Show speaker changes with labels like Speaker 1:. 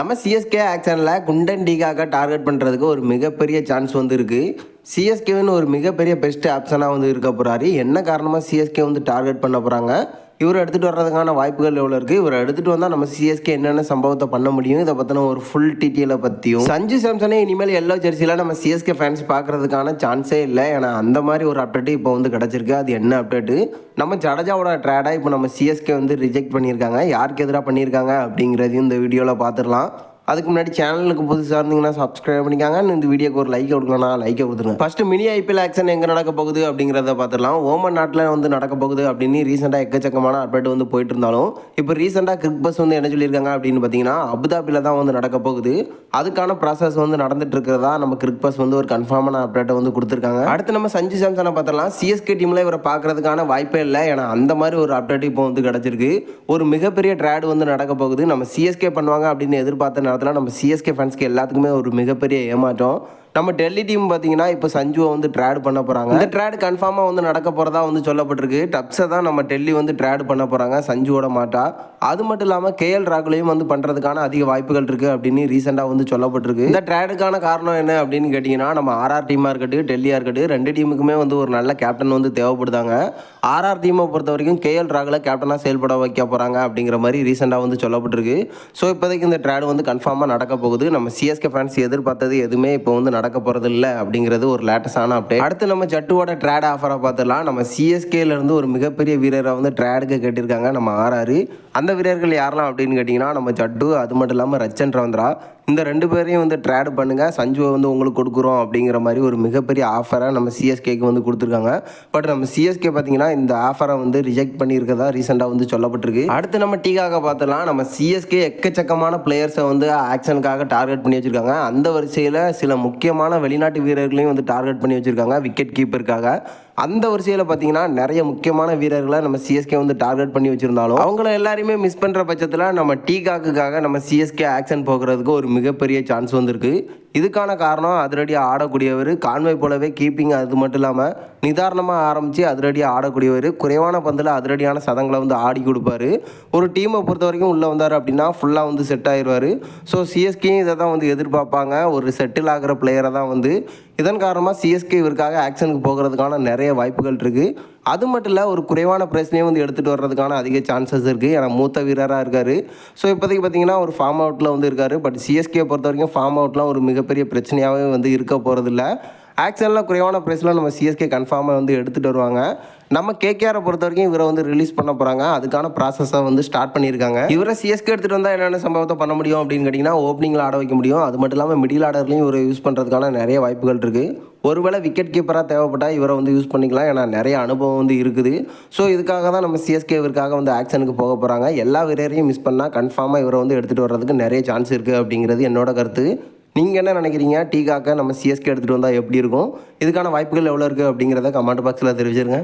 Speaker 1: நம்ம சிஎஸ்கே ஆக்ஷனில் குண்டன் டீகாக டார்கெட் பண்ணுறதுக்கு ஒரு மிகப்பெரிய சான்ஸ் வந்து இருக்குது. சிஎஸ்கேன்னு ஒரு மிகப்பெரிய பெஸ்ட் ஆப்ஷனாக வந்து இருக்க போகிறாரு. என்ன காரணமாக சிஎஸ்கே வந்து டார்கெட் பண்ண போகிறாங்க, இவர் எடுத்துகிட்டு வர்றதுக்கான வாய்ப்புகள் எவ்வளோ இருக்குது, இவர் எடுத்துகிட்டு வந்தால் நம்ம சிஎஸ்கே என்னென்ன சம்பவத்தை பண்ண முடியும், இதை பற்றின ஒரு ஃபுல் டீட்டெயிலை பற்றியும். சஞ்சு சாம்சனே இனிமேல் எல்லோ ஜெர்சியில் நம்ம சிஎஸ்கே ஃபேன்ஸ் பார்க்குறதுக்கான சான்ஸே இல்லை. ஏன்னா அந்த மாதிரி ஒரு அப்டேட்டு இப்போ வந்து கிடச்சிருக்கு. அது என்ன அப்டேட்டு, நம்ம ஜடேஜாவோட ட்ரேடை இப்போ நம்ம சிஎஸ்கே வந்து ரிஜெக்ட் பண்ணியிருக்காங்க. யாருக்கு எதிராக பண்ணியிருக்காங்க அப்படிங்கிறதையும் இந்த வீடியோவில் பார்த்துடலாம். அதுக்கு முன்னாடி சேனலுக்கு புதுசாக இருந்தீங்கன்னா சப்ஸ்கிரைப் பண்ணிக்காங்க. இந்த வீடியோக்கு ஒரு லைக் கொடுக்கலாம், லைக்கை கொடுத்துருங்க. ஃபர்ஸ்ட் மினி ஐபிஎல் ஆக்ஷன் எங்கே நடக்க போகுது அப்படிங்கிறத பார்த்துடலாம். ஓமன் நாட்டில் வந்து நடக்க போகுது அப்படின்னு ரீசெண்டாக எக்கச்சக்கமான அப்டேட் வந்து போயிட்டு இருந்தாலும், இப்போ ரீசெண்டாக கிரிக் பஸ் வந்து என்ன சொல்லியிருக்காங்க அப்படின்னு பார்த்தீங்கன்னா, அபுதாபியில் தான் வந்து நடக்க போகுது. அதுக்கான ப்ராசஸ் வந்து நடந்துட்டு இருக்கிறதா நம்ம கிரிக் பஸ் வந்து ஒரு கன்ஃபார்மான அப்டேட்டை வந்து கொடுத்துருக்காங்க. அடுத்து நம்ம சஞ்சு சாம்சனை பார்த்துடலாம். சிஎஸ்கே டீமில் இவரை பார்க்கறதுக்கான வாய்ப்பே இல்லை. ஏன்னா அந்த மாதிரி ஒரு அப்டேட் இப்போ வந்து கிடச்சிருக்கு. ஒரு மிகப்பெரிய ட்ரேட் வந்து நடக்க போகுது. நம்ம சிஎஸ்கே பண்ணுவாங்க அப்படின்னு எதிர்பார்த்த நேரத்தில் நம்ம சிஎஸ்கே ஃபேன்ஸ்க்கு எல்லாத்துக்குமே ஒரு மிகப்பெரிய ஏமாற்றம். நம்ம டெல்லி டீம் பார்த்தீங்கன்னா இப்போ சஞ்சுவை வந்து ட்ரேட் பண்ண போகிறாங்க. இந்த ட்ரேட் கன்ஃபார்மாக வந்து நடக்க போகிறதா வந்து சொல்லப்பட்டிருக்கு. டப்ஸை தான் நம்ம டெல்லி வந்து ட்ரேட் பண்ண போகிறாங்க, சஞ்சுவோட மாட்டா. அது மட்டும் இல்லாமல் கேஎல் ராகுலையும் வந்து பண்ணுறதுக்கான அதிக வாய்ப்புகள் இருக்குது அப்படின்னு ரீசெண்டாக வந்து சொல்லப்பட்டிருக்கு. இந்த ட்ரேடுக்கான காரணம் என்ன அப்படின்னு கேட்டிங்கன்னா, நம்ம ஆர்ஆர் டீமாக இருக்கட்டும், டெல்லியாக இருக்கட்டும், ரெண்டு டீமுக்குமே வந்து ஒரு நல்ல கேப்டன் வந்து தேவைப்படுதாங்க. ஆர்ஆர் டீமை பொறுத்த வரைக்கும் கேஎல் ராகுலை கேப்டனாக செயல்பட வைக்க போகிறாங்க அப்படிங்கிற மாதிரி ரீசெண்டாக வந்து சொல்லப்பட்டிருக்கு. ஸோ இப்போதைக்கு இந்த ட்ரேட் வந்து கன்ஃபார்மாக நடக்க போகுது. நம்ம சிஎஸ்கே ஃபேன்ஸ் எதிர்பார்த்தது எதுவுமே இப்போ வந்து நடக்க போகிறது இல்லை அப்படிங்கிறது ஒரு லேட்டஸ்டான அப்டேட். அடுத்து நம்ம ஜட்டுவோட ட்ரேட் ஆஃபரை பார்த்துடலாம். நம்ம சிஎஸ்கேலேருந்து ஒரு மிகப்பெரிய வீரரை வந்து ட்ரேடுக்கு கேட்டிருக்காங்க நம்ம ஆர்ஆர். அந்த வீரர்கள் யாரெல்லாம் அப்படின்னு கேட்டிங்கன்னா, நம்ம ஜட்டு, அது மட்டும் இல்லாமல் ரச்சன் ரவீந்திரா, இந்த ரெண்டு பேரையும் வந்து ட்ரேட் பண்ணுங்கள், சஞ்சுவை வந்து உங்களுக்கு கொடுக்குறோம் அப்படிங்கிற மாதிரி ஒரு மிகப்பெரிய ஆஃபரை நம்ம சிஎஸ்கேக்கு வந்து கொடுத்துருக்காங்க. பட் நம்ம சிஎஸ்கே பார்த்தீங்கன்னா இந்த ஆஃபரை வந்து ரிஜெக்ட் பண்ணியிருக்கதா ரீசெண்டாக வந்து சொல்லப்பட்டிருக்கு. அடுத்து நம்ம டீகாக பார்த்துலாம். நம்ம சிஎஸ்கே எக்கச்சக்கமான பிளேயர்ஸை வந்து ஆக்ஷனுக்காக டார்கெட் பண்ணி வச்சுருக்காங்க. அந்த வரிசையில் சில முக்கியமான வெளிநாட்டு வீரர்களையும் வந்து டார்கெட் பண்ணி வச்சுருக்காங்க விக்கெட் கீப்பருக்காக. அந்த வரிசையில் பார்த்தீங்கன்னா நிறைய முக்கியமான வீரர்களை நம்ம சிஎஸ்கே வந்து டார்கெட் பண்ணி வச்சுருந்தாலும், அவங்கள எல்லாருமே மிஸ் பண்ணுற பட்சத்தில் நம்ம டீகாக்குக்காக நம்ம சிஎஸ்கே ஆக்ஷன் போகிறதுக்கு ஒரு மிகப்பெரிய சான்ஸ் வந்துருக்கு. இதுக்கான காரணம், அதிரடியாக ஆடக்கூடியவர், கான்வே போலவே கீப்பிங், அது மட்டும் இல்லாமல் நிதானமாக ஆரம்பித்து அதிரடியாக ஆடக்கூடியவர், குறைவான பந்தில் அதிரடியான சதங்களை வந்து ஆடி கொடுப்பாரு. ஒரு டீமை பொறுத்த வரைக்கும் உள்ளே வந்தார் அப்படின்னா ஃபுல்லாக வந்து செட் ஆயிடுவார். ஸோ சிஎஸ்கேயும் இதை தான் வந்து எதிர்பார்ப்பாங்க, ஒரு செட்டில் ஆகிற பிளேயரை தான் வந்து. இதன் காரணமாக சிஎஸ்கே இவருக்காக ஆக்ஷனுக்கு போகிறதுக்கான நிறைய வாய்ப்புகள் இருக்குது. அது மட்டும் இல்லை, ஒரு குறைவான பிரச்சனையை வந்து எடுத்துகிட்டு வர்றதுக்கான அதிக சான்சஸ் இருக்குது. ஏன்னா மூத்த வீரராக இருக்கார். ஸோ இப்போதைக்கு பார்த்தீங்கன்னா ஒரு ஃபார்ம் அவுட்டில் வந்து இருக்கார். பட் சிஎஸ்கே பொறுத்த வரைக்கும் ஃபார்ம் அவுட்லாம் ஒரு மிகப்பெரிய பிரச்சனையாகவே வந்து இருக்க போகிறதில்ல. ஆக்ஷனில் குறைவான ப்ரைஸில் நம்ம சிஎஸ்கே கன்ஃபார்மாக வந்து எடுத்துகிட்டு வருவாங்க. நம்ம கேகேஆரை பொறுத்த வரைக்கும் இவரை வந்து ரிலீஸ் பண்ண போகிறாங்க. அதுக்கான ப்ராசஸை வந்து ஸ்டார்ட் பண்ணியிருக்காங்க. இவரை சிஎஸ்கே எடுத்துகிட்டு வந்தால் என்னென்ன சம்பவத்தை பண்ண முடியும் அப்படின்னு கேட்டிங்கன்னா, ஓப்பனிங்கில் ஆட வைக்க முடியும். அது மட்டும் இல்லாமல் மிடில் ஆர்டர்லையும் இவரை யூஸ் பண்ணுறதுக்கான நிறைய வாய்ப்புகள் இருக்குது. ஒருவேளை விக்கெட் கீப்பராக தேவைப்பட்டால் இவரை வந்து யூஸ் பண்ணிக்கலாம். ஏன்னா நிறைய அனுபவம் வந்து இருக்குது. ஸோ இதுக்காக தான் நம்ம சிஎஸ்கே இவருக்காக வந்து ஆக்ஷனுக்கு போக போகிறாங்க. எல்லா வீரரையும் மிஸ் பண்ணால் கன்ஃபார்மாக இவரை வந்து எடுத்துகிட்டு வர்றதுக்கு நிறைய சான்ஸ் இருக்குது அப்படிங்கிறது என்னோட கருத்து. நீங்கள் என்ன நினைக்கிறீங்க? டீகாக்க நம்ம சிஎஸ்கே எடுத்துகிட்டு வந்தால் எப்படி இருக்கும்? இதுக்கான வாய்ப்புகள் எவ்வளோ இருக்குது அப்படிங்கிறத கமெண்ட் பாக்ஸில் தெரிவிச்சிருங்க.